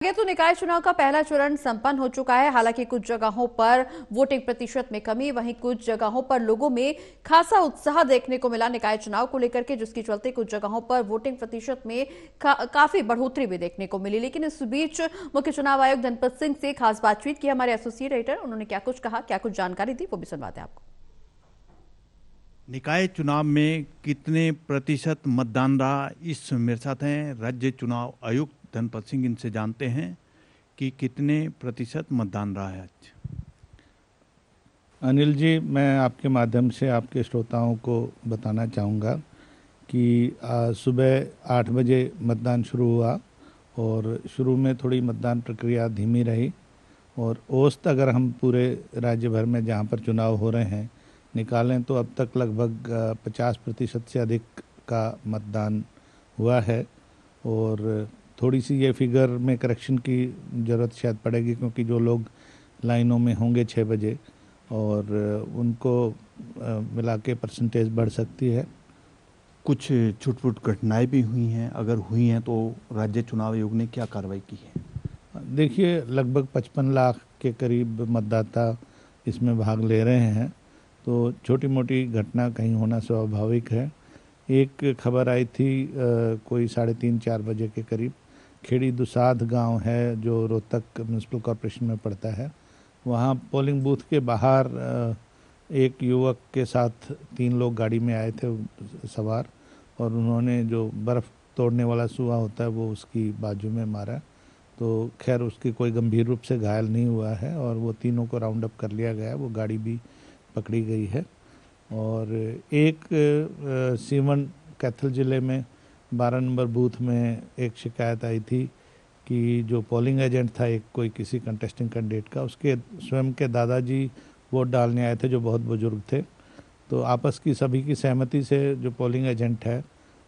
आगे तो निकाय चुनाव का पहला चरण संपन्न हो चुका है। हालांकि कुछ जगहों पर वोटिंग प्रतिशत में कमी, वहीं कुछ जगहों पर लोगों में खासा उत्साह देखने को मिला निकाय चुनाव को लेकर के, जिसके चलते कुछ जगहों पर वोटिंग प्रतिशत में काफी बढ़ोतरी भी देखने को मिली। लेकिन इस बीच मुख्य चुनाव आयुक्त धनपत सिंह से खास बातचीत की हमारे एसोसिएट एडिटर। उन्होंने क्या कुछ कहा, क्या कुछ जानकारी दी, वो भी सुनवाते हैं आपको। निकाय चुनाव में कितने प्रतिशत मतदान रहा, इस मेरे साथ हैं राज्य चुनाव आयुक्त धनपत सिंह। इनसे जानते हैं कि कितने प्रतिशत मतदान रहा है आज। अनिल जी, मैं आपके माध्यम से आपके श्रोताओं को बताना चाहूँगा कि सुबह 8 बजे मतदान शुरू हुआ और शुरू में थोड़ी मतदान प्रक्रिया धीमी रही और औसत अगर हम पूरे राज्य भर में जहाँ पर चुनाव हो रहे हैं निकालें तो अब तक लगभग 50% से अधिक का मतदान हुआ है। और थोड़ी सी ये फिगर में करेक्शन की ज़रूरत शायद पड़ेगी, क्योंकि जो लोग लाइनों में होंगे 6 बजे और उनको मिला के परसेंटेज बढ़ सकती है। कुछ छुटपुट घटनाएं भी हुई हैं, अगर हुई हैं तो राज्य चुनाव आयोग ने क्या कार्रवाई की है? देखिए, लगभग 55 लाख के करीब मतदाता इसमें भाग ले रहे हैं, तो छोटी मोटी घटना कहीं होना स्वाभाविक है। एक खबर आई थी कोई 3:30-4 बजे के करीब, खेड़ी दुसाध गांव है जो रोहतक म्यूनसिपल कॉरपोरेशन में पड़ता है। वहाँ पोलिंग बूथ के बाहर एक युवक के साथ 3 लोग गाड़ी में आए थे सवार, और उन्होंने जो बर्फ़ तोड़ने वाला सुआ होता है वो उसकी बाजू में मारा। तो खैर उसकी कोई गंभीर रूप से घायल नहीं हुआ है और वो तीनों को राउंड अप कर लिया गया, वो गाड़ी भी पकड़ी गई है। और एक सीवन कैथल ज़िले में 12 नंबर बूथ में एक शिकायत आई थी कि जो पोलिंग एजेंट था एक कोई किसी कंटेस्टिंग कैंडिडेट का, उसके स्वयं के दादाजी वोट डालने आए थे जो बहुत बुजुर्ग थे। तो आपस की सभी की सहमति से जो पोलिंग एजेंट है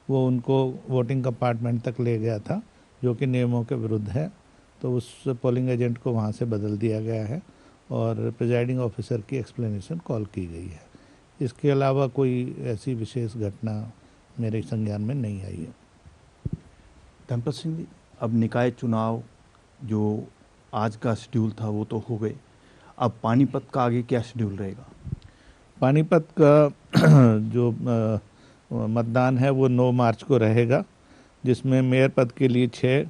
वो उनको वोटिंग कंपार्टमेंट तक ले गया था, जो कि नियमों के विरुद्ध है। तो उस पोलिंग एजेंट को वहाँ से बदल दिया गया है और प्रिजाइडिंग ऑफिसर की एक्सप्लेनेशन कॉल की गई है। इसके अलावा कोई ऐसी विशेष घटना मेरे संज्ञान में नहीं आई है। धनपत सिंह जी, अब निकाय चुनाव जो आज का शेड्यूल था वो तो हो गए, अब पानीपत का आगे क्या शेड्यूल रहेगा? पानीपत का जो मतदान है वो 9 मार्च को रहेगा, जिसमें मेयर पद के लिए 6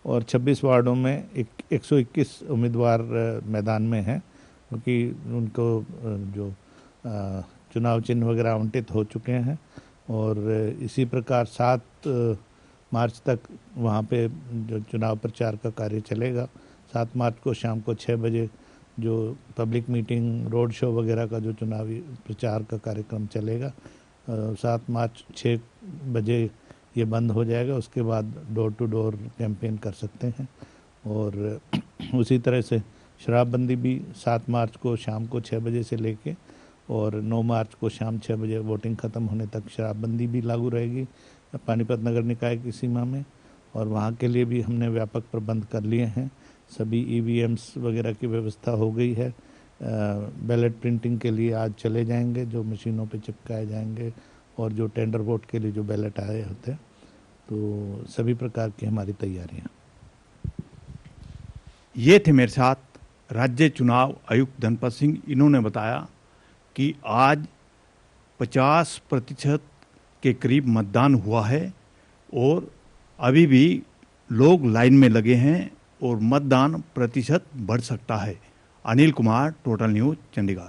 और 26 वार्डों में 121 उम्मीदवार मैदान में हैं, क्योंकि उनको जो चुनाव चिन्ह वगैरह आवंटित हो चुके हैं। और इसी प्रकार 7 मार्च तक वहाँ पे जो चुनाव प्रचार का कार्य चलेगा। 7 मार्च को शाम को 6 बजे जो पब्लिक मीटिंग, रोड शो वगैरह का जो चुनावी प्रचार का कार्यक्रम चलेगा, 7 मार्च 6 बजे ये बंद हो जाएगा। उसके बाद डोर टू डोर कैंपेन कर सकते हैं। और उसी तरह से शराबबंदी भी 7 मार्च को शाम को 6 बजे से लेके और 9 मार्च को शाम 6 बजे वोटिंग ख़त्म होने तक शराबबंदी भी लागू रहेगी पानीपत नगर निकाय की सीमा में। और वहाँ के लिए भी हमने व्यापक प्रबंध कर लिए हैं। सभी ईवीएम्स वगैरह की व्यवस्था हो गई है। बैलेट प्रिंटिंग के लिए आज चले जाएंगे, जो मशीनों पे चिपकाए जाएंगे, और जो टेंडर वोट के लिए जो बैलेट आए होते हैं, तो सभी प्रकार की हमारी तैयारियाँ। ये थे मेरे साथ राज्य चुनाव आयुक्त धनपत सिंह। इन्होंने बताया कि आज 50% के करीब मतदान हुआ है और अभी भी लोग लाइन में लगे हैं और मतदान प्रतिशत बढ़ सकता है। Anil Kumar, total news, Chandigarh.